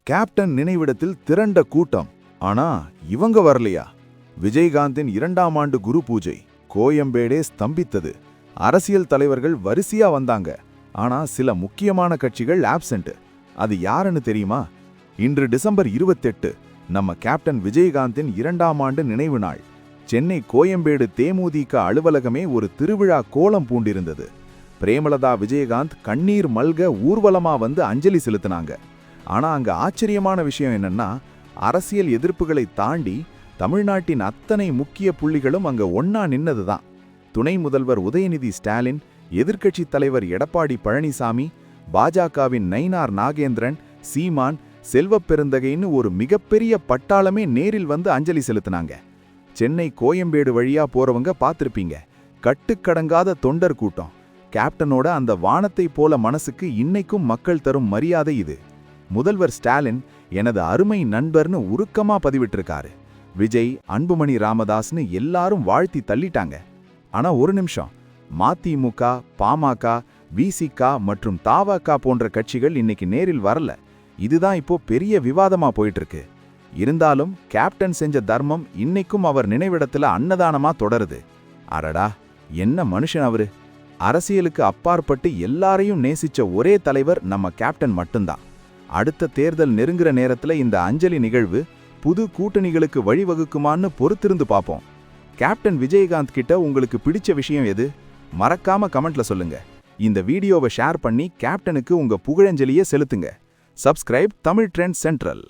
Captain நினைவிடத்தில் திரண்ட கூட்டம். ஆனா இவங்க வரலையா? விஜயகாந்தின் 2ஆம் ஆண்டு குரு பூஜை கோயம்பேடே ஸ்தம்பித்தது. அரசியல் தலைவர்கள் வரிசையா வந்தாங்க. ஆனா சில முக்கியமான கட்சிகள் ஆப்சென்ட். அது யாருன்னு தெரியுமா? இன்று டிசம்பர் 28 நம்ம கேப்டன் விஜயகாந்தின் 2ஆம் ஆண்டு நினைவு நாள். சென்னை கோயம்பேடு தேமுதிக அலுவலகமே ஒரு திருவிழா கோலம் பூண்டிருந்தது. பிரேமலதா விஜயகாந்த் கண்ணீர் மல்க ஊர்வலமா வந்து அஞ்சலி செலுத்தினாங்க. ஆனா அங்க ஆச்சரியமான விஷயம் என்னன்னா, அரசியல் எதிர்ப்புகளை தாண்டி தமிழ்நாட்டின் அத்தனை முக்கிய புள்ளிகளும் அங்க ஒன்னா நின்னதுதான். துணை முதல்வர் உதயநிதி ஸ்டாலின், எதிர்க்கட்சி தலைவர் எடப்பாடி பழனிசாமி, பாஜகவின் நயினார் நாகேந்திரன், சீமான், செல்வப்பெருந்தகைன்னு ஒரு மிகப்பெரிய பட்டாளமே நேரில் வந்து அஞ்சலி செலுத்தினாங்க. சென்னை கோயம்பேடு வழியா போறவங்க பார்த்திருப்பீங்க. கட்டுக்கடங்காத தொண்டர் கூட்டம். கேப்டனோட அந்த வானத்தை போல மனசுக்கு இன்னைக்கும் மக்கள் தரும் மரியாதை இது. முதல்வர் ஸ்டாலின் எனது அருமை நண்பர்னு உருக்கமா பதிவிட்டிருக்காரு. விஜய், அன்புமணி ராமதாஸ்னு எல்லாரும் வாழ்த்தி தள்ளிட்டாங்க. ஆனா ஒரு நிமிஷம், மதிமுக, பாமக, விசிக மற்றும் தவக போன்ற கட்சிகள் இன்னைக்கு நேரில் வரல. இதுதான் இப்போ பெரிய விவாதமா போயிட்டு இருக்கு. இருந்தாலும் கேப்டன் செஞ்ச தர்மம் இன்னைக்கும் அவர் நினைவிடத்துல அன்னதானமா தொடருது. அடடா, என்ன மனுஷன் அவரு! அரசியலுக்கு அப்பாற்பட்டு எல்லாரையும் நேசிச்ச ஒரே தலைவர் நம்ம கேப்டன் மட்டும்தான். அடுத்த தேர்தல் நெருங்குற நேரத்துல இந்த அஞ்சலி நிகழ்வு புது கூட்டணிகளுக்கு வழிவகுக்குமான்னு பொறுத்திருந்து பார்ப்போம். கேப்டன் விஜயகாந்த் கிட்ட உங்களுக்கு பிடிச்ச விஷயம் எது? மறக்காம கமெண்ட்ல சொல்லுங்க. இந்த வீடியோவை ஷேர் பண்ணி கேப்டனுக்கு உங்க புகழஞ்சலியை செலுத்துங்க. Subscribe Tamil trend central.